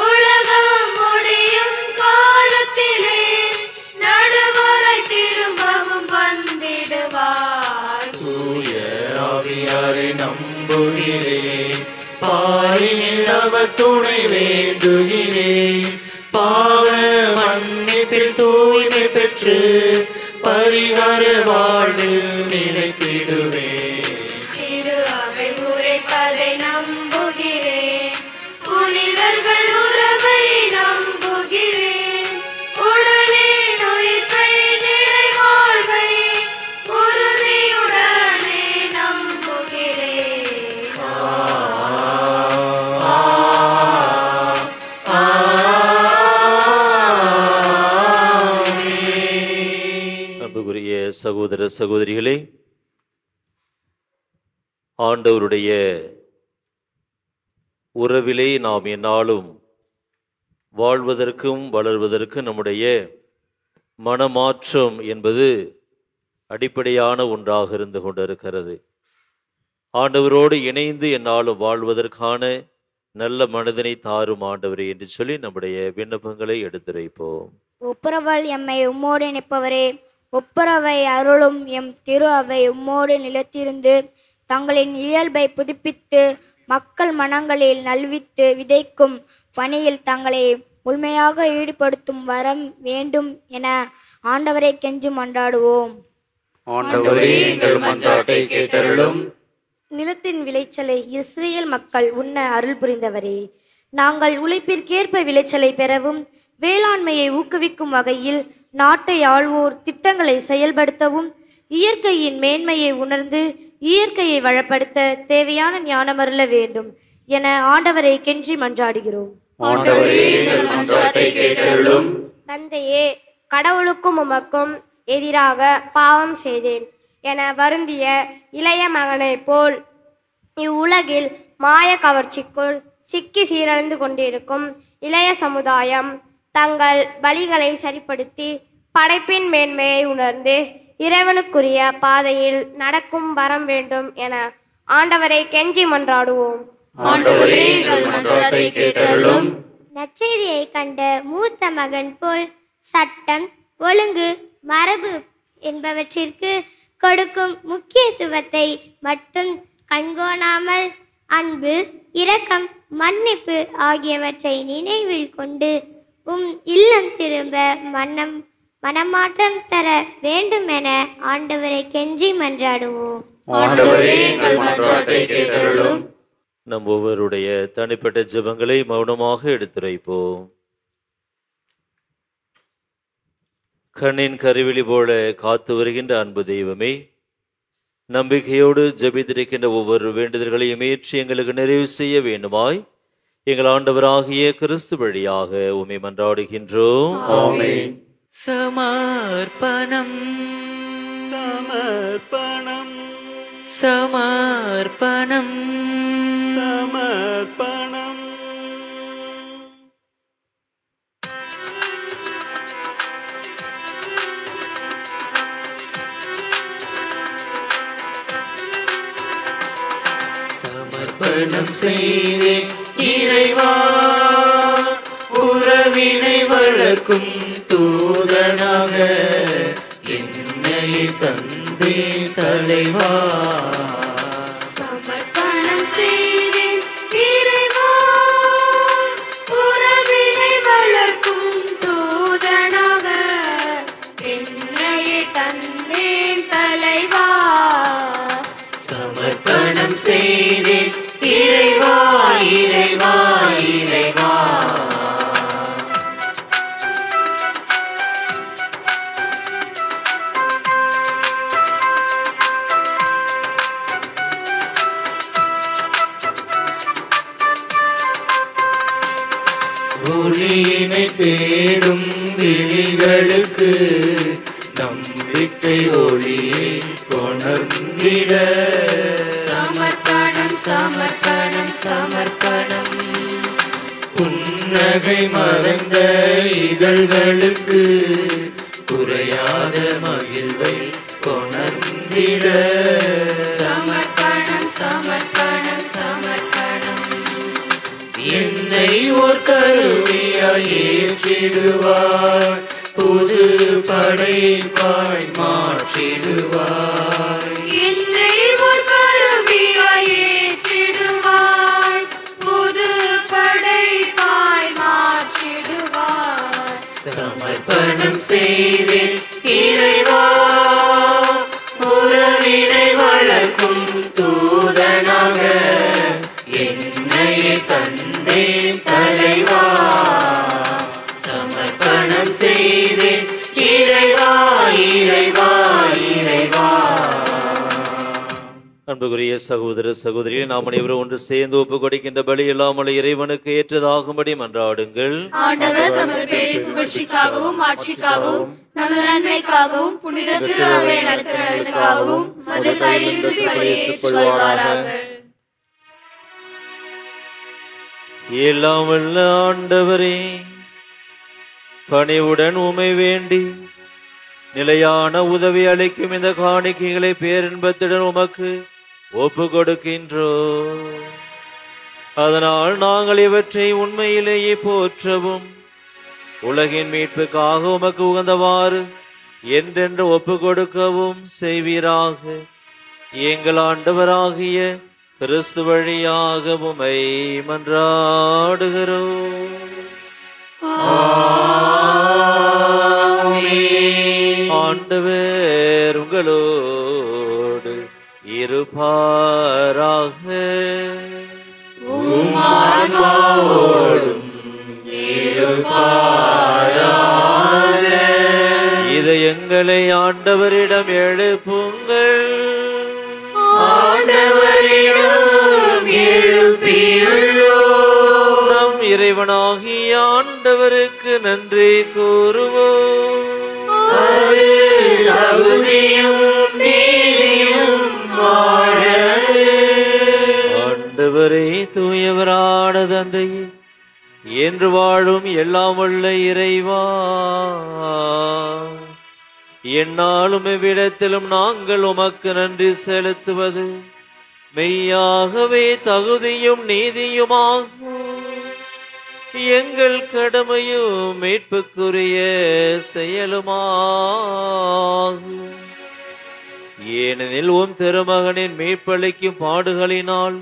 உலகம் முடியும் காலத்திலே நடுவரை திரும்பவும் வந்திடுவார். தூய ஆவியாரை நம்புகிறேன், பாரினில் அவர் துணை வேண்டுகிறேன். பாவ மன்னிப்பில் தூய்மை பெற்று பரிகார வாழ்வில் நிலைத்திடுவேன். திரு அவை உரைப்பதை நம்புகிறேன், புனிதர்கள் உறவை நம்புகிறேன். உடலின் உயிர்ப்பை நிலை வாழ்வை உறுதியுடனே நம்புகிறேன். அன்புக்குரிய சகோதர சகோதரிகளே, ஆண்டவருடைய உறவிலே நாம் எந்நாளும் வாழ்வதற்கும் வளர்வதற்கும் நம்முடைய மனமாற்றம் என்பது அடிப்படையான ஒன்றாக இருந்து கொண்டிருக்கிறது. ஆண்டவரோடு இணைந்து எந்நாளும் வாழ்வதற்கான நல்ல மனதினை தாரும் ஆண்டவரே என்று சொல்லி நம்முடைய விண்ணப்பங்களை எடுத்துரைப்போம். ஒப்புரவல் எம்மை உம்மோடு நிற்பவரே, ஒப்புரவை அருளும் எம் திரு அவை உம்மோடு நிலைத்திருந்து தங்களின் இயல்பை புதுப்பித்து மக்கள் மனங்களில் நல்வித்து விதைக்கும் பணியில் தங்களை முழுமையாக ஈடுபடுத்தும் வரம் வேண்டும் என ஆண்டவரை கெஞ்சி மன்றாடுவோம். ஆண்டவரே, எங்கள் மன்றாட்டை கேட்டருளும். நிலத்தின் விளைச்சலை இஸ்ரேல் மக்கள் உண்ண அருள் புரிந்தவரே, நாங்கள் உழைப்பிற்கேற்ப விளைச்சலை பெறவும் வேளாண்மையை ஊக்குவிக்கும் வகையில் நாட்டை ஆள்வோர் திட்டங்களை செயல்படுத்தவும் இயற்கையின் மேன்மையை உணர்ந்து இயற்கையை வளப்படுத்த தேவையான ஞானமருள வேண்டும். என ஆண்டவரை கெஞ்சி மன்றாடுகிறோம். ஆண்டவரே, எங்கள் மன்றாட்டை கேட்டருளும். தந்தையே, கடவுளுக்கும் உமக்கும் எதிராக பாவம் செய்தேன் என வருந்திய இளைய மகனைப் போல் இவ்வுலகில் மாய கவர்ச்சிக்குள் சிக்கி சீரழிந்து கொண்டிருக்கும் இளைய சமுதாயம் தங்கள் பலிகளை சரிப்படுத்தி படைப்பின் மேன்மையை உணர்ந்து இறைவனுக்குரிய பாதையில் நடக்கும் வரம் வேண்டும் என ஆண்டவரை கெஞ்சி மன்றாடுவோம். ஆண்டவரே, எங்கள் மன்றாட்டை கேட்டருளும். நற்செய்தியை கண்ட மூத்த மகன் போல் சட்டம், ஒழுங்கு, மரபு என்பவற்றிற்கு கொடுக்கும் முக்கியத்துவத்தை மட்டும் கண்கோணாமல் அன்பு, இரக்கம், மன்னிப்பு ஆகியவற்றை நினைவில் கொண்டு இல்லம் திரும்ப மனமாற்றம் தர வேண்டும் என ஆண்டவரை கெஞ்சி மன்றாடுவோம். ஆண்டவரே, எங்கள் மன்றாட்டை கேட்டருளும். நம் ஒவ்வொருடைய தனிப்பட்ட ஜெபங்களை மௌனமாக எடுத்துரைப்போம். கண்ணின் கருவிழி போல காத்து வருகின்ற அன்பு தெய்வமே, நம்பிக்கையோடு ஜெபித்திருக்கின்ற ஒவ்வொரு வேண்டுதல்களையும் ஏற்றி எங்களுக்கு நிறைவு செய்ய வேண்டுமாய் எங்கள் ஆண்டவராகிய கிறிஸ்து வழியாக உம்மை மன்றாடுகின்றோம். ஆமென். சமர்ப்பணம் சமர்ப்பணம் சமர்ப்பணம் சமர்ப்பணம். சமர்ப்பணம் செய்தே இறைவா, உறவினை வளர்க்கும் தூதனாக என்னை தந்தே தலைவா. சமர்ப்பணம் செய்தேன் இறைவா, உறவினை வளர்க்கும் தூதனாக என்னையே தந்தேன் தலைவா. சமர்ப்பணம் செய்தேன் இறைவா, இறைவா, இறைவா. ஒளியினை தேடும் விழிகளுக்கு நம்பிக்கை ஒளியை கொணர்ந்திட. சமர்ப்பணம் சமர்ப்பணம் சமர்ப்பணம். புன்னகை மறந்த இதழ்களுக்கு குறையாத மகிழ்வை கொணர்ந்திட. சமர்ப்பணம் சமர்ப்பணம் சமர்ப்பணம். என்னை ஓர் கருவியாய் ஏற்றிடுவாய், புது படைப்பாய் மாற்றிடுவாய். என்னை ஒரு கருவியாய் ஏற்றிடுவாய், புது படைப்பாய் மாற்றிடுவாய். சமர்ப்பணம் செய்தேன் இறைவா, உறவினை வளர்க்கும் தூதனாக என்னையே தந்தேன் தலைவா. சமர்ப்பணம் செய்தேன் இறைவா, இறைவா, இறைவா. அன்புக்குரிய சகோதர சகோதரியை நாம் அனைவரும் ஒன்று சேர்ந்து ஒப்பு கொடுக்கின்ற பலி இல்லாமல் இறைவனுக்கு ஏற்றதாகும்படி மன்றாடுங்கள். ஆண்டவர் தமது பேரின் புகழ்ச்சிக்காகவும் ஆட்சிக்காகவும் நமது நன்மைக்காகவும் புனித திரு அவை நடத்துவதற்காகவும் அது கையிலிருந்து ஏற்றுக்கொள்வாராக. எல்லாம் வல்ல ஆண்டவரே, பணிவுடன் உமை வேண்டி நிலையான உதவி அளிக்கும் இந்த காணிக்கைகளை பேரின்பத்துடன் உமக்கு ஒப்பு கொடுக்கின்றோம். அதனால் நாங்கள் இவற்றை உண்மையிலேயே போற்றவும் உலகின் மீட்புக்காக உமக்கு உகந்தவாறு என்றென்று ஒப்பு கொடுக்கவும் செய்வீராக. எங்கள் ஆண்டவராகிய கிறிஸ்து வழியாக உம்மை மன்றாடுகிறோம். ஆண்டவர் உங்களோடு இருப்பாராக. இதயங்களை ஆண்டவரிடம் எழுப்புங்கள். ஆண்டவரிடம் எழுப்பியுள்ளோம், இறைவனாகிய ஆண்டவருக்கு நன்றி கூறுவோம். அது தகுதியும் நீதியுமானது. ஆண்டவரே, தூயவரான தந்தையே, என்று வாழும் எல்லாம் வல்ல இறைவா, எந்நாளும் எவ்விடத்திலும் நாங்கள் உமக்கு நன்றி செலுத்துவது மெய்யாகவே தகுதியும் நீதியுமாகும். எங்கள் கடமையும் மீட்புக்குரிய செயலுமாகும். ஏனெனில் உம் திருமகனின் மீட்பளிக்கும் பாடுகளினால்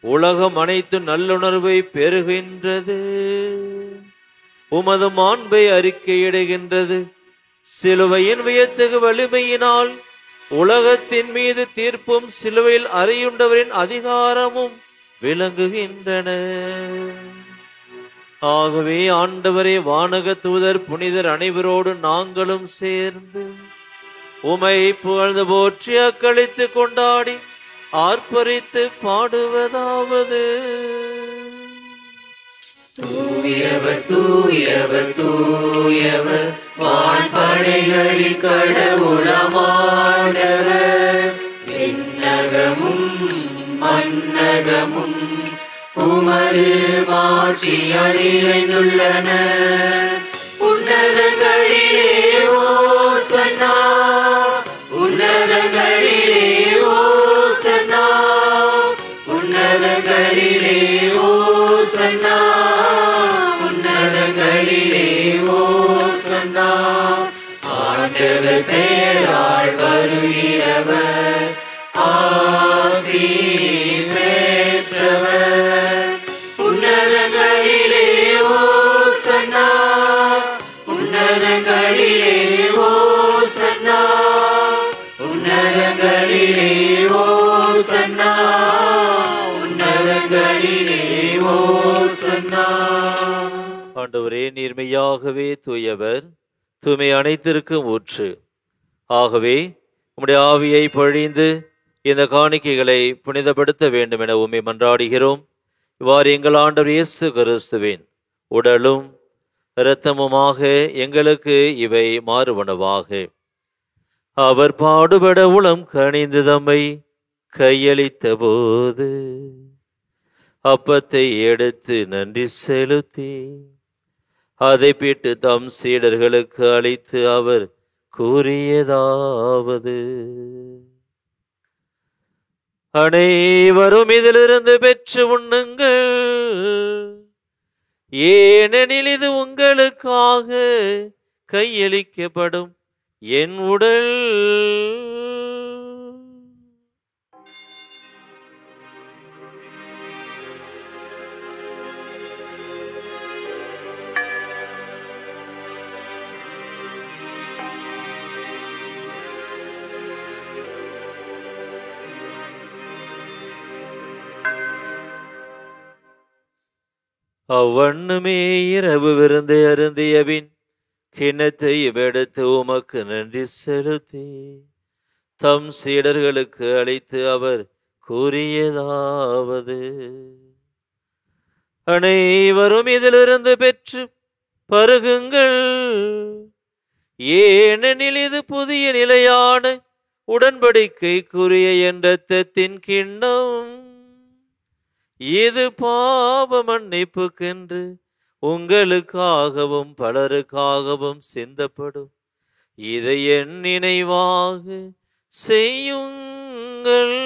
உலகம் அனைத்து நல்லுணர்வை பெறுகின்றது. உமது மாண்பை அறிக்கையிடுகின்றது. சிலுவையின் வியத்தகு வலிமையினால் உலகத்தின் மீது தீர்ப்பும் சிலுவையில் அறையுண்டவரின் அதிகாரமும் விளங்குகின்றன. ஆகவே ஆண்டவரே, வானக தூதர் புனிதர் அனைவரோடு நாங்களும் சேர்ந்து உமை புகழ்ந்து போற்றி அக்களித்து கொண்டாடி ஆர்ப்பரித்து பாடுவதாவது: தூயவர் தூயவர் தூயவர், வான்படைகளில் கடவுளமாண்டவர். விண்ணகமும் மண்ணகமும் உமது மாட்சியால் நிறைந்துள்ளன. உன்னதங்களிலே ஓசன்னா, உன்னதங்களிலே ஓசன்னா, உன்னதங்களிலே ஓசன்னா, உன்னதங்களிலே ஓசன்னா. ஆண்டவர் பெயரால் வருகிறவர் ஆசி பெற்றவர். உன்னதங்களிலே ஓசன்னா, உன்னதங்களிலே ஓசன்னா, உன்னதங்களிலே ஓசன்னா, உன்னதங்களிலே ஓசன்னா. ஆண்டவரே, நீர்மையாகவே தூயவர், தூய்மை அனைத்திற்கும் ஊற்று. ஆகவே உம்முடைய ஆவியை பொழிந்து இந்த காணிக்கைகளை புனிதப்படுத்த வேண்டும் என உம்மை மன்றாடுகிறோம். இவ்வாறு எங்கள் ஆண்டவர் இயேசு கிறிஸ்துவின் உடலும் இரத்தமுமாக எங்களுக்கு இவை மாறுவனவாக. அவர் பாடுபட உளம் கனிந்து தம்மை கையளித்த போது அப்பத்தை எடுத்து நன்றி செலுத்தி அதை பிட்டு தம் சீடர்களுக்கு அளித்து அவர் கூறியதாவது: அனைவரும் இதிலிருந்து பெற்று உண்ணுங்கள், ஏனெனில் இது உங்களுக்காக கையளிக்கப்படும் என் உடல். அவ்வண்ணமே இரவு விருந்து அருந்தியபின் கிண்ணத்தை எடுத்து உமக்கு நன்றி செலுத்தி தம் சீடர்களுக்கு அளித்து அவர் கூறியதாவது: அனைவரும் இதிலிருந்து பெற்று பருகுங்கள், ஏனெனில் இது புதிய நிலையான உடன்படிக்கைக்குரிய என் இரத்தத்தின் கிண்ணம். இது பாவ மன்னிப்புக்கென்று உங்களுக்காகவும் பலருக்காகவும் சிந்தப்படும். இதை என் நினைவாக செய்யுங்கள்.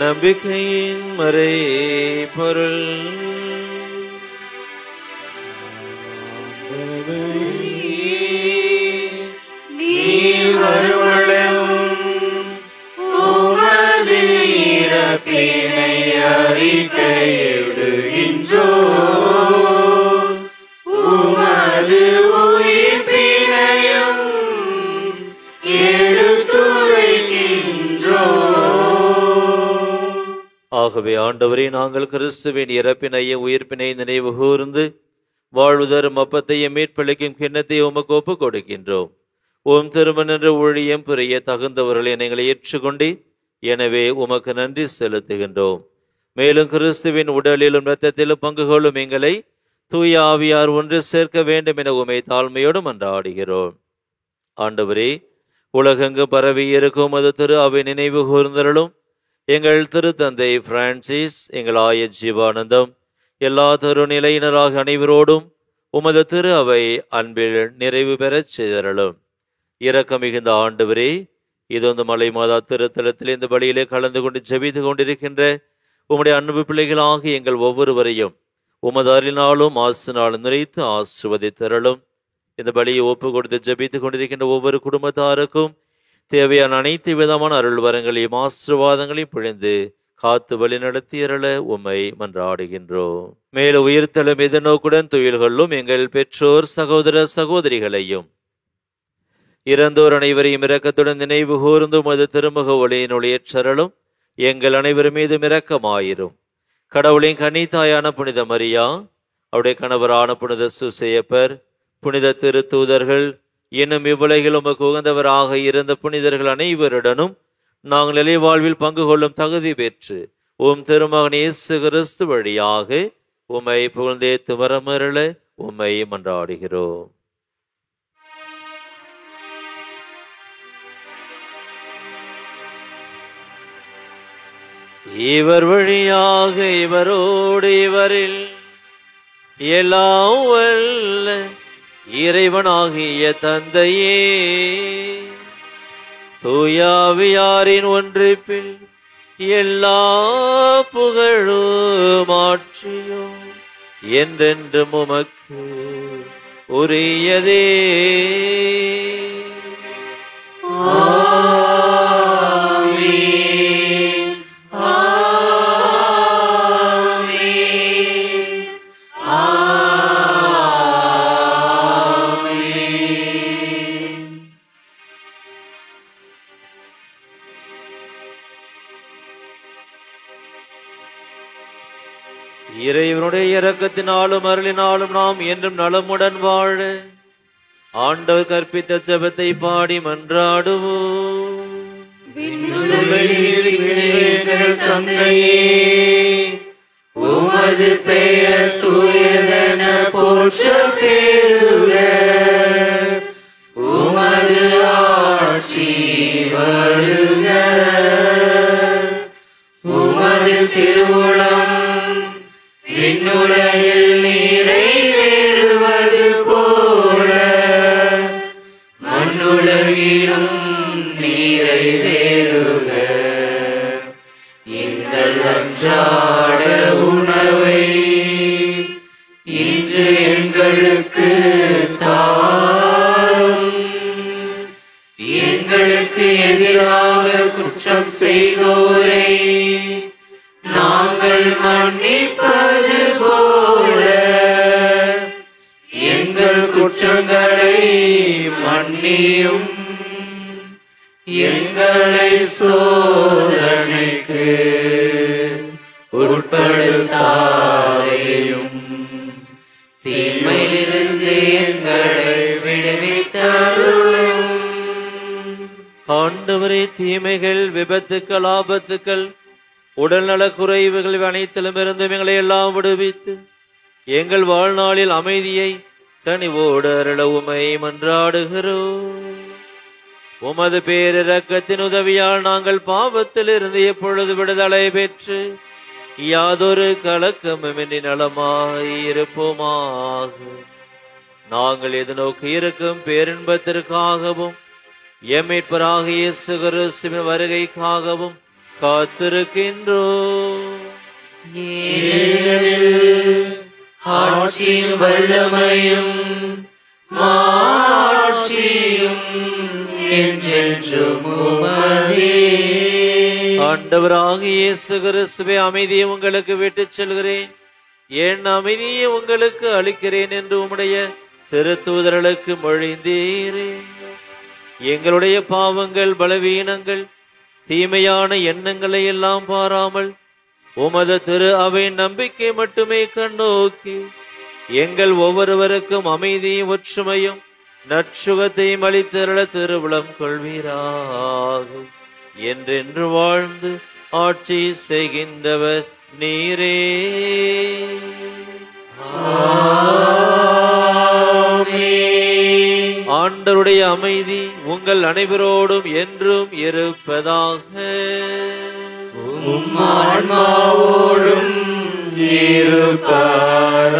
நம்பிக்கையின் மறை பொருள். நீர் வருவளவும் உமது இறப்பினை அறிக்கையிடுகின்றோம், உமது உயிர்ப்பினையும் எடுத்துரை ஆகவே ஆண்டவரே, நாங்கள் கிறிஸ்துவின் இறப்பினையும் உயிர்ப்பினை நினைவு கூர்ந்து வாழ்வு தரும் அப்பத்தையும் மீட்பளிக்கும் கிண்ணத்தை உமக்கு ஒப்புக் கொடுக்கின்றோம். ஓம் திருமண என்ற ஊழியம் புரிய தகுந்தவர்களை எங்களை ஏற்றுக்கொண்டு, எனவே உமக்கு நன்றி செலுத்துகின்றோம். மேலும் கிறிஸ்துவின் உடலிலும் இரத்தத்திலும் பங்கு கொள்ளும் எங்களை தூய ஆவியார் ஒன்று சேர்க்க வேண்டும் என உமை தாழ்மையோடு மன்றாடுகிறோம். ஆண்டவரே, உலகெங்கு பரவி இருக்கும் அது திரு அவை நினைவு கூர்ந்தருளும். எங்கள் திருத்தந்தை பிரான்சிஸ், எங்கள் ஆயர் ஜீவானந்தம், எல்லா திருநிலையினராக அனைவரோடும் உமது திரு அவை அன்பில் நிறைவு பெறச் செய்தருளும். இரக்கம் மிகுந்த ஆண்டவரே, இது மலை மாதா திருத்தலத்தில் இந்த பலியிலே கலந்து கொண்டு ஜெபித்து கொண்டிருக்கின்ற உம்முடைய அன்பு பிள்ளைகளாக எங்கள் ஒவ்வொருவரையும் உமது அருளினாலும் ஆசினாலும் நிறைத்து ஆசிர்வதித்தருளும். இந்த பலியை ஒப்பு கொடுத்து ஜெபித்து கொண்டிருக்கின்ற ஒவ்வொரு குடும்பத்தாருக்கும் தேவையான அனைத்து விதமான அருள் வரங்களையும் ஆசீர்வாதங்களையும் பொழிந்து காத்து வழி நடத்தியருள உம்மை மன்றாடுகின்றோம். மேலும் உயிர்த்தலும் எதிர்நோக்குடன் துயில்களும் எங்கள் பெற்றோர் சகோதர சகோதரிகளையும் இறந்தோர் அனைவரையும் இரக்கத்துடன் நினைவு கூர்ந்து உமது திருமுக ஒளியின் ஒளியேற்றருளும். எங்கள் அனைவர் மீதும் இரக்கமாயிரும். கடவுளின் கன்னித்தாயான புனித மரியா, அவருடைய கணவரான புனித சூசையப்பர், புனித திருத்தூதர்கள், இன்னும் இவ்வுலகில் உமக்கு உகந்தவராக இருந்த புனிதர்கள் அனைவருடனும் நாங்கள் நிலை வாழ்வில் பங்கு கொள்ளும் தகுதி பெற்று உம் திருமகன் இயேசு கிறிஸ்து வழியாக உம்மை புகழ்ந்தேத்து வரமருள உம்மை மன்றாடுகிறோம். இவர் வழியாக இவரோடு இவரில் எல்லாம் வல்ல இறைவனாகிய தந்தையே, தூயாவியாரின் ஒன்றிப்பில் எல்லா புகழும் ஆட்சியும் என்றென்றும் உமக்கு உரியதே. இறைவனுடைய இரக்கத்தினாலும் அருளினாலும் நாம் என்றும் நலமுடன் வாழ ஆண்டவர் கற்பித்த ஜெபத்தை பாடி மன்றாடுவோம். தந்தையே, உமது பெயர் தூயதென போற்ற பெறுக. உமது ஆட்சி வருக. உமது திருவுளம் விண்ணுலகில் நிறைவேறுவது போல மண்ணுலகிலும் நிறைவேறுக. எங்கள் அன்றாட உணவை இன்று எங்களுக்கு தாரும். எங்களுக்கு எதிராக குற்றம் செய்தோரை நாங்கள் மன்னிப்பது போல எங்கள் குற்றங்களை மன்னியும். எங்களை சோதனைக்கு உட்படுத்தாதேயும், தீமையிலிருந்து எங்களை விடுவித்தருளும். ஆண்டவரே, தீமைகள், விபத்துக்கள், ஆபத்துக்கள், உடல்நலக் குறைவுகள் அனைத்திலும் இருந்தும் எங்களை எல்லாம் விடுவித்து எங்கள் வாழ்நாளில் அமைதியை கனிவோடு அருள உம்மை மன்றாடுகிறோம். உமது பேரிரக்கத்தின் உதவியால் நாங்கள் பாவத்தில் இருந்து எப்பொழுது விடுதலை பெற்று யாதொரு கலக்கமின்றி நலமாய் இருப்போமாக. நாங்கள் எதிர்நோக்கி இருக்கும் பேரின்பத்திற்காகவும் எம்மீட்பராக இயேசு கிறிஸ்துவின் வருகைக்காகவும் காத்திருக்கின்றோம். ஆட்சியும் வல்லமையும் மாட்சியும் என்றென்றும் உமதே. ஆண்டவராக இயேசு கிறிஸ்துவே, அமைதியை உங்களுக்கு விட்டுச் செல்கிறேன், என் அமைதியை உங்களுக்கு அளிக்கிறேன் என்று உம்முடைய திருத்தூதர்களுக்கு மொழிந்தீரே. எங்களுடைய பாவங்கள், பலவீனங்கள், தீமையான எண்ணங்களை எல்லாம் பாராமல் உமது திரு அவை நம்பிக்கை மட்டுமே கண்ணோக்கி எங்கள் ஒவ்வொருவருக்கும் அமைதியும் ஒற்றுமையும் நற்சுகத்தையும் அளித்தருள திருவிழம் கொள்வீராக. என்றென்று வாழ்ந்து ஆட்சி செய்கின்றவர் நீரே. ஆண்டவருடைய அமைதி உங்கள் அனைவரோடும் என்றும் இருப்பதாக. ஆன்மாவோடும் இருப்பதாக.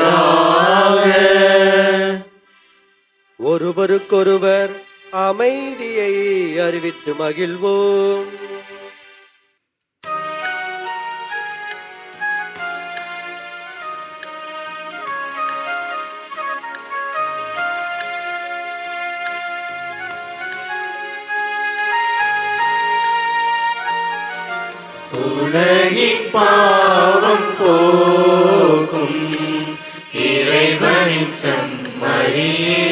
ஒருவருக்கொருவர் அமைதியை அறிவித்து மகிழ்வோம். உலகின் பாவம் போக்கும் இறைவனின் செம்மறியே,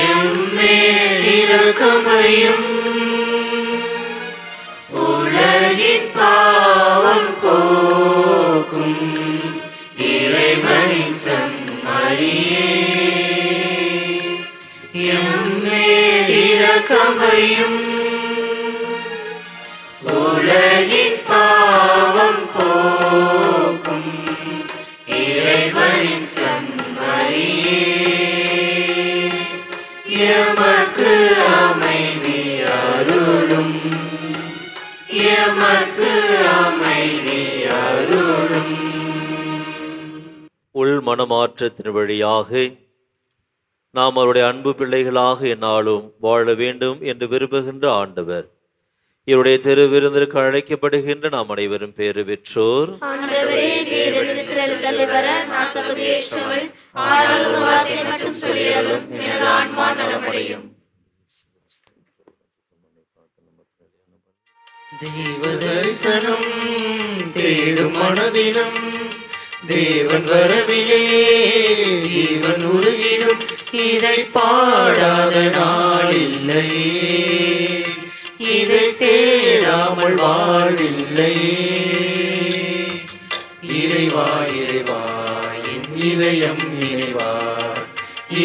எம்மேல் இரக்கமையும். உலகின் பாவம் போக்கும் இறைவனின் செம்மறியே, எம்மேல் இரக்கமையும். உலகின் பாவம் போக்கும் இறைவனின் செம்மறியே, எமக்கு அமைதி அருளும், எமக்கு அமைதி அருளும். உள் மனமாற்றத்தின் வழியாக நாம் அவருடைய அன்பு பிள்ளைகளாக என்னாலும் வாழ வேண்டும் என்று விரும்புகின்ற ஆண்டவர் இவருடைய திருவிருந்திற்கு அழைக்கப்படுகின்ற நாம் அனைவரும் பேறு பெற்றோர். ஆண்டவரே, நீர் என்னிடத்தில் எழுந்தருளி வர நான் தகுதியற்றவள். ஆனால் ஒரு வார்த்தை மட்டும் சொல்லியருளும், எனது ஆன்மா நலமடையும். தெய்வ தரிசனம் தேடும் மனதினம் தேவன் வரவிலே ஜீவன் உருகிடும். இதை பாடாத நாளில்லையே, இதை தேடாமல் வாழ்வில்லையே. இறைவா இறைவா என் இதயம் நினைவாய்,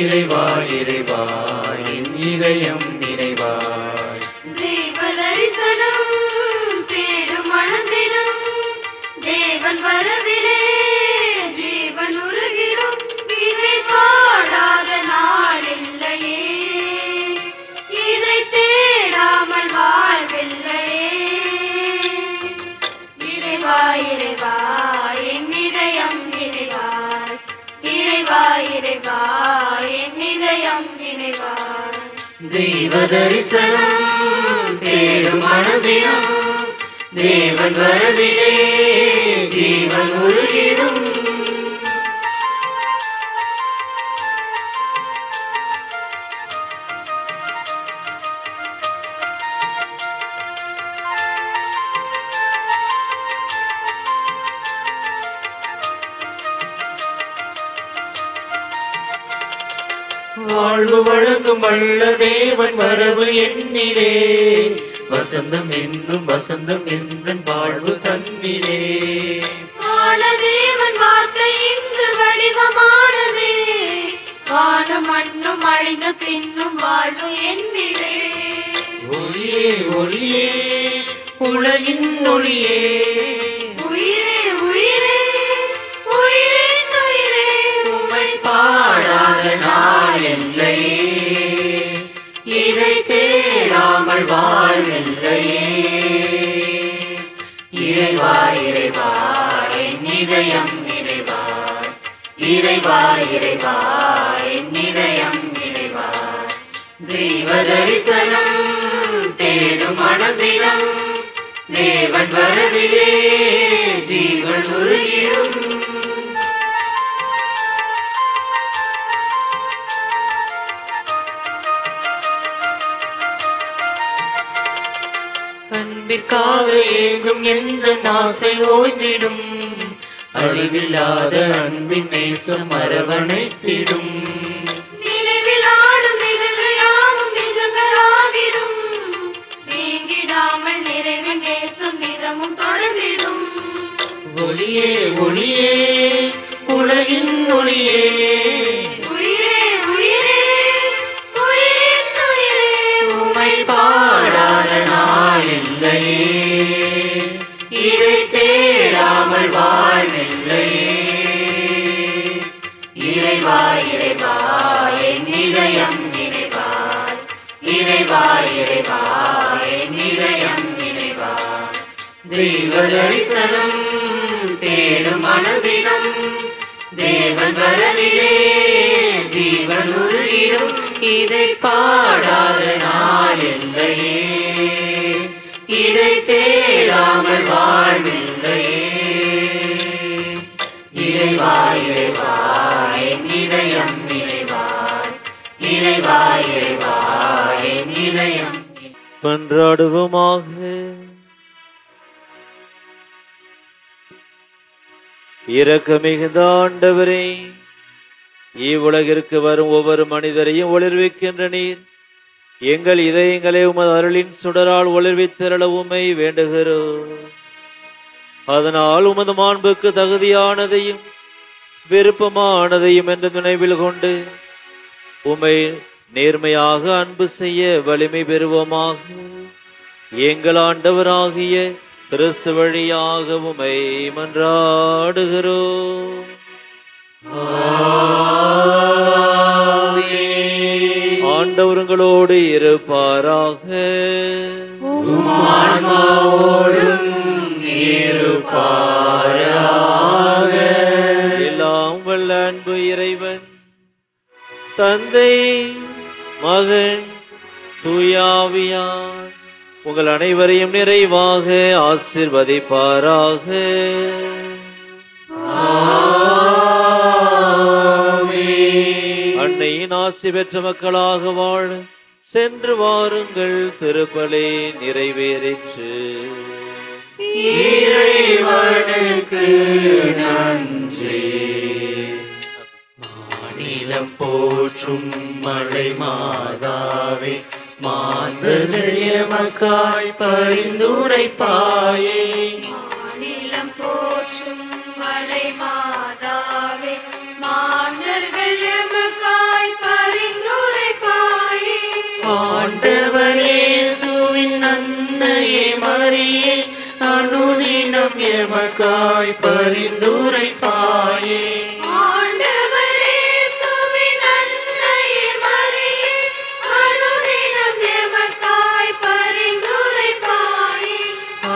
இறைவா இறைவா என் இதயம் நினைவாய். தெய்வ தரிசனம் தேடும் மனதினம் தேவன் வரவிலே ஜீவன் உருகிடும். இதை பாடாத நாளில்லையே, இதை தேடாமல் வாழ்வில்லையே. இறைவா இறைவா என் இதயம் நினைவாய், இறைவா இறைவா என் இதயம் நினைவாய். தெய்வ தரிசனம் தேடும் மனதினம் தேவன் வரவிலே ஜீவன் உருகிடும். வாழ்வு வழங்கும் வல்ல தேவன் வரவு என்னிலே, வசந்தம் என்னும் வசந்தம் எந்தன் வாழ்வு தன்னிலே. வானதேவன் வார்த்தை இங்கு வடிவமானதே, வானம் மண்ணும் அழிந்த பின்னும் வாழ்வு என்னிலே. ஒளியே ஒளியே உலகின் ஒளியே, உயிரே உயிரே உயிரின் உயிரே உம்மை பாடாத நாள் இல்லையே, இதை தேடாமல் வாழ்வில்லையே. இறைவா இறைவா என் இதயம் நினைவாய், இறைவா இறைவா என் இதயம் நினைவாய். தெய்வ தரிசனம் தேடும் மனதினம் தேவன் வரவிலே ஜீவன் உருகிடும். அன்பிற்காக ஏங்கும் எந்த ஆசை ஓய்ந்திடும், அழிவில்லாத அன்பின் நேசம் அரவணைத்திடும். நினைவில் ஆடும் நிழல்கள் யாவும் நிஜங்களாகிடும், நீங்கிடாமல் நிறைவின் நேசம் நிதமும் தொடர்ந்து பாடாத நாள் இல்லையே, இதை தேடாமல் வாழ்வில்லையே. இறைவா இறைவா என் இதயம் நினைவாய், இறைவா இறைவா என் இதயம் நினைவாய். தெய்வ தரிசனம் தேடும் மனதினம் தேவன் வரவிலே ஜீவன் உருகிடும். இதை பாடாத நாள் இல்லையே, இதை தேடாமல் வாழ்வில்லையே. இறைவா இறைவா என் இதயம் நினைவாய், இறைவா இறைவா என் இதயம். மன்றாடுவோமாக. இரக்கமிகுந்த ஆண்டவரே, இவ்வுலகிற்கு வரும் ஒவ்வொரு மனிதரையும் ஒளிர்விக்கின்ற நீர், எங்கள் இதயங்களை உமது அருளின் சுடரால் ஒளிர்வித்திரள உம்மை வேண்டுகிறோம். அதனால் உமது மாண்புக்கு தகுதியானதையும் விருப்பமானதையும் என்று நினைவில் கொண்டு உம்மை நேர்மையாக அன்பு செய்ய வலிமை பெறுவோமாக. எங்கள் ஆண்டவராகிய கிறிஸ்து வழியாக உம்மை மன்றாடுகிறோம். ஆண்டவர் உங்களோடு இருப்பாராக. எல்லாம் வல்ல அன்பு இறைவன் தந்தை மகன் தூயாவியார் உங்கள் அனைவரையும் நிறைவாக ஆசீர்வதிப்பாராக. அன்னையின் ஆசி பெற்ற மக்களாக வாழ சென்று வாருங்கள், திருப்பலி நிறைவேறிற்று. இறைவனுக்கு நன்றி. மாநிலம் போற்றும் மழை மாதாவே, மாந்தர்கள் எமக்காய் பரிந்துரைப்பாயே. மாநிலம் போற்றும் மலை மாதாவே, மாந்தர்கள் எமக்காய் பரிந்துரைப்பாயே. ஆண்டவர் இயேசுவின் அன்னையே மரியே, அனுதினம் எமக்காய் பரிந்துரைப்பாயே. ஆண்டவர் இயேசுவின் அன்னையே மரியே, அனுதினம் எமக்காய் பரிந்துரைப்பாயே.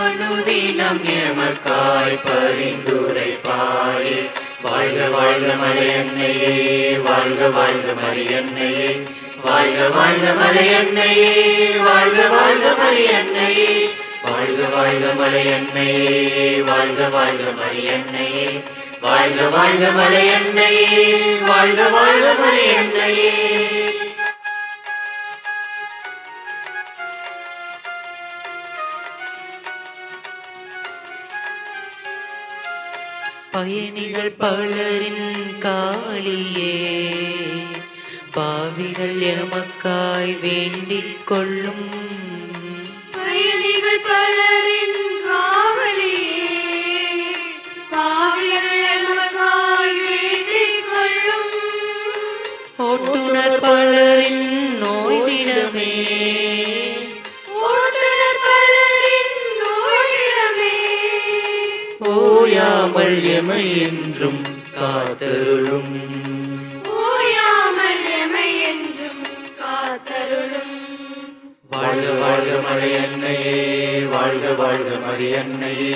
அனுதினம் எமக்காய் பரிந்துரைப்பாயே. வாழ்க வாழ்க மலையன்னையே, வாழ்க வாழ்க மரியன்னையே, வாழ்க வாழ்க மலையன்னையே, வாழ்க வாழ்க மரியன்னையே, வாழ்க வாழ்க மலையன்னையே, வாழ்க வாழ்க மரியன்னையே, வாழ்க வாழ்க மலையன்னையே, வாழ்க வாழ்க மரியன்னையே. பயணிகள் பலரின் காலியே, பாவிகள் எமக்காய் வேண்டிக் கொள்ளும். பயணிகள் பலரின் காவலியே, பாவிகள் எமக்காய் வேண்டிக் கொள்ளும். ஓட்டுநர் பலரின் நோய்விடமே, ஓட்டுநர் பலரின் நோயிடமே, ஓயாமல் எமை என்றும் காத்தருளும். ஓயாமல் எமை என்றும் காத்தருளும். வாழ்க வாழ்க மலையன்னையே, வாழ்க வாழ்க மரியன்னையே,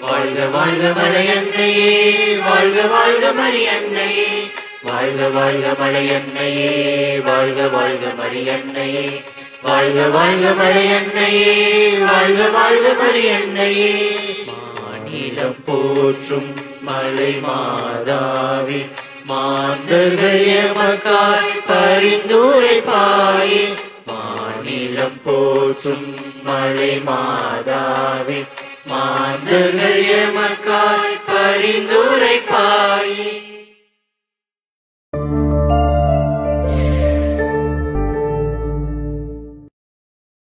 வாழ்க வாழ்க மலையன்னையே, வாழ்க வாழ்க மரியன்னையே, வாழ்க வாழ்க மலையன்னையே, வாழ்க வாழ்க மரியன்னையே, வாழ்க வாழ்க மலையன்னையே, வாழ்க வாழ்க மரியன்னையே. மாநிலம் போற்றும் மலை மாதாவே, மாந்தர்கள் எமக்காய் பரிந்துரைப்பாயே. மாநிலம் போற்றும் மலை மாதாவே, மாந்தர்கள் எமக்காய் பரிந்துரைப்பாயே.